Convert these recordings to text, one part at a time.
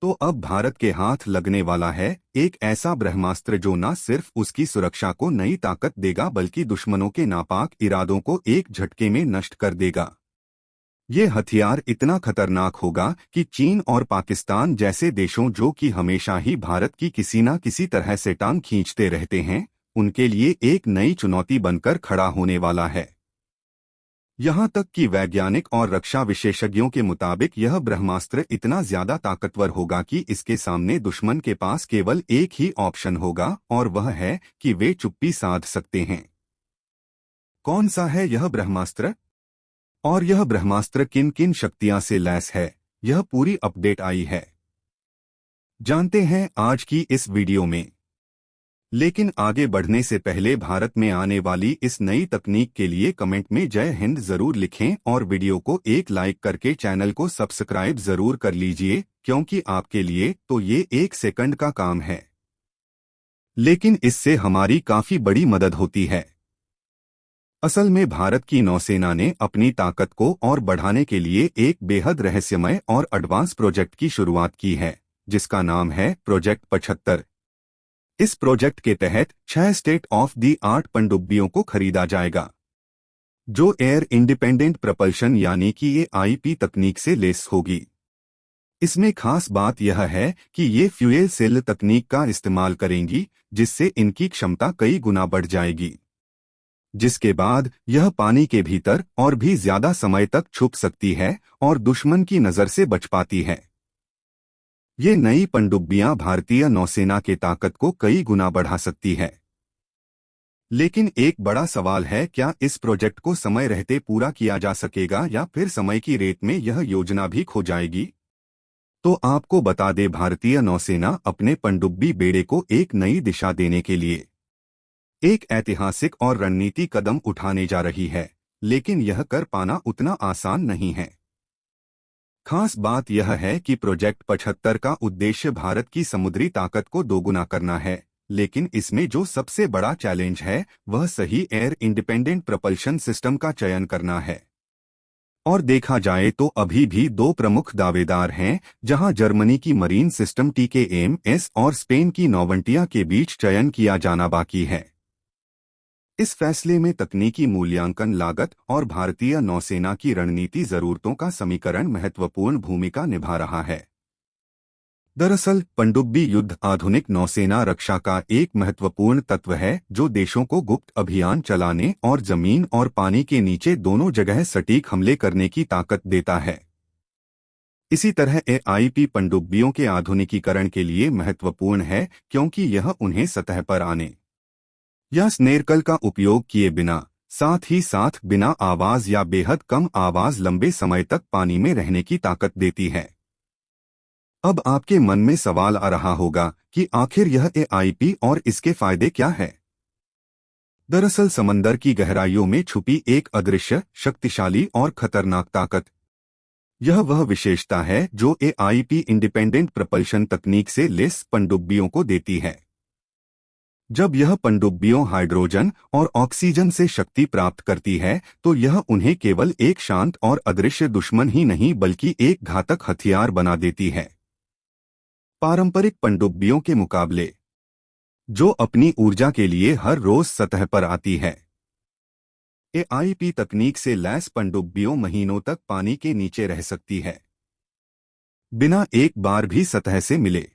तो अब भारत के हाथ लगने वाला है एक ऐसा ब्रह्मास्त्र जो न सिर्फ उसकी सुरक्षा को नई ताकत देगा बल्कि दुश्मनों के नापाक इरादों को एक झटके में नष्ट कर देगा। ये हथियार इतना खतरनाक होगा कि चीन और पाकिस्तान जैसे देशों जो कि हमेशा ही भारत की किसी न किसी तरह से टांग खींचते रहते हैं, उनके लिए एक नई चुनौती बनकर खड़ा होने वाला है। यहाँ तक कि वैज्ञानिक और रक्षा विशेषज्ञों के मुताबिक यह ब्रह्मास्त्र इतना ज्यादा ताकतवर होगा कि इसके सामने दुश्मन के पास केवल एक ही ऑप्शन होगा और वह है कि वे चुप्पी साध सकते हैं। कौन सा है यह ब्रह्मास्त्र और यह ब्रह्मास्त्र किन किन शक्तियां से लैस है, यह पूरी अपडेट आई है। जानते हैं आज की इस वीडियो में। लेकिन आगे बढ़ने से पहले भारत में आने वाली इस नई तकनीक के लिए कमेंट में जय हिंद जरूर लिखें और वीडियो को एक लाइक करके चैनल को सब्सक्राइब जरूर कर लीजिए, क्योंकि आपके लिए तो ये 1 सेकंड का काम है, लेकिन इससे हमारी काफी बड़ी मदद होती है। असल में भारत की नौसेना ने अपनी ताकत को और बढ़ाने के लिए एक बेहद रहस्यमय और एडवांस प्रोजेक्ट की शुरुआत की है, जिसका नाम है प्रोजेक्ट 75। इस प्रोजेक्ट के तहत 6 स्टेट ऑफ द आर्ट पनडुब्बियों को खरीदा जाएगा, जो एयर इंडिपेंडेंट प्रपल्शन यानी कि AIP तकनीक से लैस होगी। इसमें खास बात यह है कि ये फ्यूएल सेल तकनीक का इस्तेमाल करेंगी, जिससे इनकी क्षमता कई गुना बढ़ जाएगी, जिसके बाद यह पानी के भीतर और भी ज्यादा समय तक छुप सकती है और दुश्मन की नजर से बच पाती है। ये नई पनडुब्बियां भारतीय नौसेना के ताकत को कई गुना बढ़ा सकती है। लेकिन एक बड़ा सवाल है, क्या इस प्रोजेक्ट को समय रहते पूरा किया जा सकेगा या फिर समय की रेत में यह योजना भी खो जाएगी? तो आपको बता दे, भारतीय नौसेना अपने पनडुब्बी बेड़े को एक नई दिशा देने के लिए एक ऐतिहासिक और रणनीति कदम उठाने जा रही है, लेकिन यह कर पाना उतना आसान नहीं है। खास बात यह है कि प्रोजेक्ट 75 का उद्देश्य भारत की समुद्री ताकत को दोगुना करना है, लेकिन इसमें जो सबसे बड़ा चैलेंज है वह सही एयर इंडिपेंडेंट प्रपल्शन सिस्टम का चयन करना है। और देखा जाए तो अभी भी 2 प्रमुख दावेदार हैं, जहां जर्मनी की मरीन सिस्टम TKMS और स्पेन की नोवंटिया के बीच चयन किया जाना बाकी है। इस फैसले में तकनीकी मूल्यांकन, लागत और भारतीय नौसेना की रणनीति जरूरतों का समीकरण महत्वपूर्ण भूमिका निभा रहा है। दरअसल पनडुब्बी युद्ध आधुनिक नौसेना रक्षा का एक महत्वपूर्ण तत्व है, जो देशों को गुप्त अभियान चलाने और जमीन और पानी के नीचे दोनों जगह सटीक हमले करने की ताकत देता है। इसी तरह AIP पनडुब्बियों के आधुनिकीकरण के लिए महत्वपूर्ण है, क्योंकि यह उन्हें सतह पर आने या स्नेरकल का उपयोग किए बिना, साथ ही साथ बिना आवाज या बेहद कम आवाज लंबे समय तक पानी में रहने की ताकत देती है। अब आपके मन में सवाल आ रहा होगा कि आखिर यह AIP और इसके फायदे क्या है? दरअसल समंदर की गहराइयों में छुपी एक अदृश्य, शक्तिशाली और खतरनाक ताकत, यह वह विशेषता है जो AIP इंडिपेंडेंट प्रपल्शन तकनीक से लैस पनडुब्बियों को देती है। जब यह पनडुब्बियों हाइड्रोजन और ऑक्सीजन से शक्ति प्राप्त करती है, तो यह उन्हें केवल एक शांत और अदृश्य दुश्मन ही नहीं बल्कि एक घातक हथियार बना देती है। पारंपरिक पनडुब्बियों के मुकाबले, जो अपनी ऊर्जा के लिए हर रोज सतह पर आती है, AIP तकनीक से लैस पनडुब्बियों महीनों तक पानी के नीचे रह सकती है, बिना एक बार भी सतह से मिले।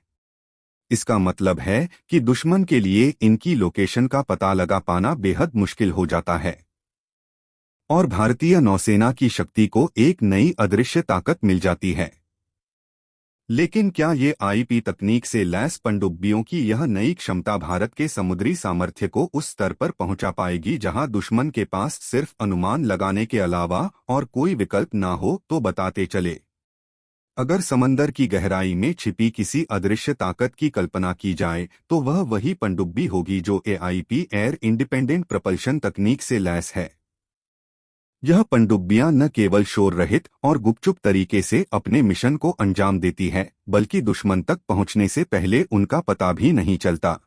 इसका मतलब है कि दुश्मन के लिए इनकी लोकेशन का पता लगा पाना बेहद मुश्किल हो जाता है और भारतीय नौसेना की शक्ति को एक नई अदृश्य ताकत मिल जाती है। लेकिन क्या ये AIP तकनीक से लैस पनडुब्बियों की यह नई क्षमता भारत के समुद्री सामर्थ्य को उस स्तर पर पहुंचा पाएगी जहां दुश्मन के पास सिर्फ अनुमान लगाने के अलावा और कोई विकल्प ना हो? तो बताते चले, अगर समंदर की गहराई में छिपी किसी अदृश्य ताकत की कल्पना की जाए, तो वह वही पनडुब्बी होगी जो AIP एयर इंडिपेंडेंट प्रपल्शन तकनीक से लैस है। यह पनडुब्बियां न केवल शोर रहित और गुपचुप तरीके से अपने मिशन को अंजाम देती है, बल्कि दुश्मन तक पहुंचने से पहले उनका पता भी नहीं चलता।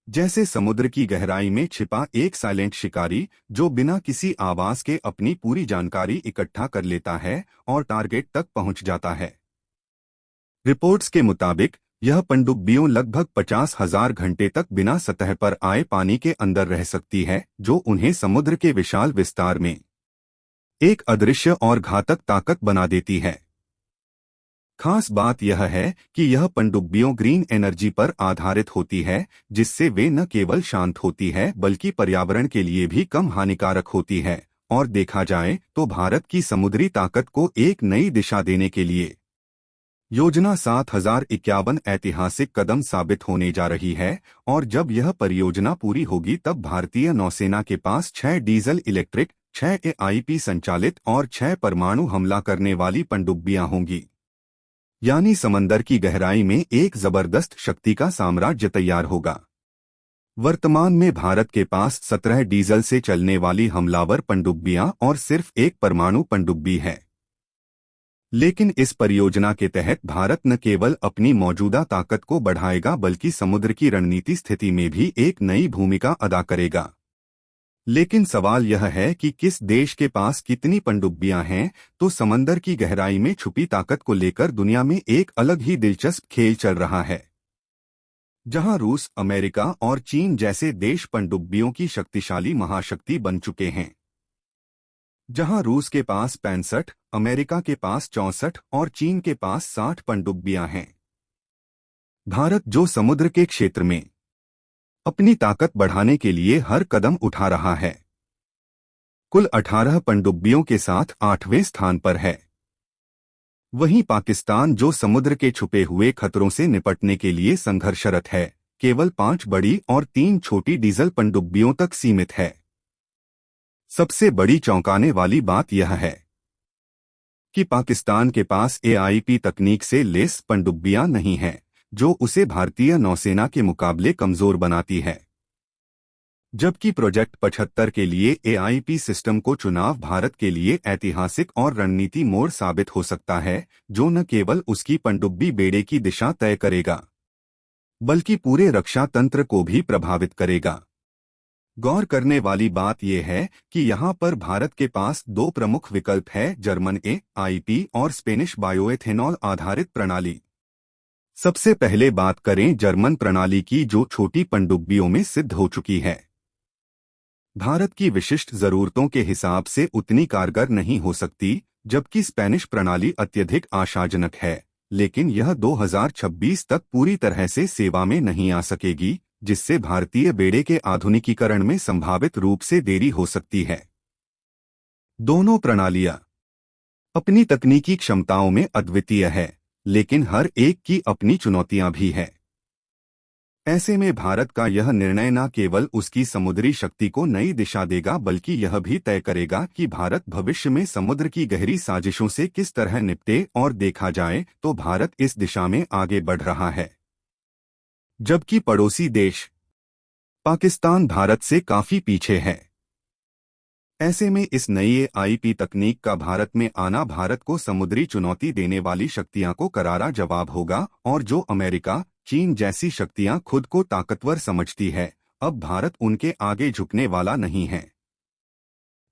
जैसे समुद्र की गहराई में छिपा एक साइलेंट शिकारी, जो बिना किसी आवाज के अपनी पूरी जानकारी इकट्ठा कर लेता है और टारगेट तक पहुंच जाता है। रिपोर्ट्स के मुताबिक यह पनडुब्बियों लगभग 50,000 घंटे तक बिना सतह पर आए पानी के अंदर रह सकती है, जो उन्हें समुद्र के विशाल विस्तार में एक अदृश्य और घातक ताकत बना देती है। खास बात यह है कि यह पनडुब्बियों ग्रीन एनर्जी पर आधारित होती है, जिससे वे न केवल शांत होती है बल्कि पर्यावरण के लिए भी कम हानिकारक होती है। और देखा जाए तो भारत की समुद्री ताकत को एक नई दिशा देने के लिए योजना 7051 ऐतिहासिक कदम साबित होने जा रही है। और जब यह परियोजना पूरी होगी तब भारतीय नौसेना के पास 6 डीजल इलेक्ट्रिक, 6 एआईपी संचालित और 6 परमाणु हमला करने वाली पनडुब्बियां होंगी। यानी समंदर की गहराई में एक जबरदस्त शक्ति का साम्राज्य तैयार होगा। वर्तमान में भारत के पास 17 डीजल से चलने वाली हमलावर पनडुब्बियां और सिर्फ एक परमाणु पनडुब्बी है। लेकिन इस परियोजना के तहत भारत न केवल अपनी मौजूदा ताकत को बढ़ाएगा बल्कि समुद्र की रणनीति स्थिति में भी एक नई भूमिका अदा करेगा। लेकिन सवाल यह है कि किस देश के पास कितनी पनडुब्बियां हैं, तो समंदर की गहराई में छुपी ताकत को लेकर दुनिया में एक अलग ही दिलचस्प खेल चल रहा है, जहां रूस, अमेरिका और चीन जैसे देश पनडुब्बियों की शक्तिशाली महाशक्ति बन चुके हैं। जहां रूस के पास 65, अमेरिका के पास 64 और चीन के पास 60 पनडुब्बियां हैं। भारत जो समुद्र के क्षेत्र में अपनी ताकत बढ़ाने के लिए हर कदम उठा रहा है, कुल 18 पनडुब्बियों के साथ 8वें स्थान पर है। वहीं पाकिस्तान जो समुद्र के छुपे हुए खतरों से निपटने के लिए संघर्षरत है, केवल 5 बड़ी और 3 छोटी डीजल पनडुब्बियों तक सीमित है। सबसे बड़ी चौंकाने वाली बात यह है कि पाकिस्तान के पास एआईपी तकनीक से लैस पनडुब्बियां नहीं हैं, जो उसे भारतीय नौसेना के मुकाबले कमजोर बनाती है। जबकि प्रोजेक्ट 75 के लिए एआईपी सिस्टम को चुनाव भारत के लिए ऐतिहासिक और रणनीति मोड़ साबित हो सकता है, जो न केवल उसकी पनडुब्बी बेड़े की दिशा तय करेगा बल्कि पूरे रक्षा तंत्र को भी प्रभावित करेगा। गौर करने वाली बात यह है कि यहाँ पर भारत के पास 2 प्रमुख विकल्प है, जर्मन एआईपी और स्पेनिश बायोएथेनॉल आधारित प्रणाली। सबसे पहले बात करें जर्मन प्रणाली की, जो छोटी पनडुब्बियों में सिद्ध हो चुकी है। भारत की विशिष्ट जरूरतों के हिसाब से उतनी कारगर नहीं हो सकती, जबकि स्पेनिश प्रणाली अत्यधिक आशाजनक है, लेकिन यह 2026 तक पूरी तरह से सेवा में नहीं आ सकेगी, जिससे भारतीय बेड़े के आधुनिकीकरण में संभावित रूप से देरी हो सकती है। दोनों प्रणालियां अपनी तकनीकी क्षमताओं में अद्वितीय है, लेकिन हर एक की अपनी चुनौतियां भी हैं। ऐसे में भारत का यह निर्णय न केवल उसकी समुद्री शक्ति को नई दिशा देगा बल्कि यह भी तय करेगा कि भारत भविष्य में समुद्र की गहरी साजिशों से किस तरह निपटे। और देखा जाए तो भारत इस दिशा में आगे बढ़ रहा है, जबकि पड़ोसी देश पाकिस्तान भारत से काफी पीछे है। ऐसे में इस नई एआईपी तकनीक का भारत में आना भारत को समुद्री चुनौती देने वाली शक्तियां को करारा जवाब होगा। और जो अमेरिका, चीन जैसी शक्तियां खुद को ताकतवर समझती है, अब भारत उनके आगे झुकने वाला नहीं है।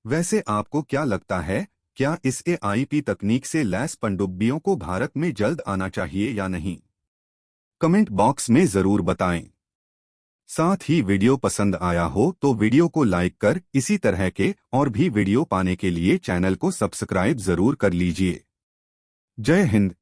वैसे आपको क्या लगता है, क्या इस एआईपी तकनीक से लैस पनडुब्बियों को भारत में जल्द आना चाहिए या नहीं? कमेंट बॉक्स में जरूर बताएं। साथ ही वीडियो पसंद आया हो तो वीडियो को लाइक कर इसी तरह के और भी वीडियो पाने के लिए चैनल को सब्सक्राइब जरूर कर लीजिए। जय हिंद।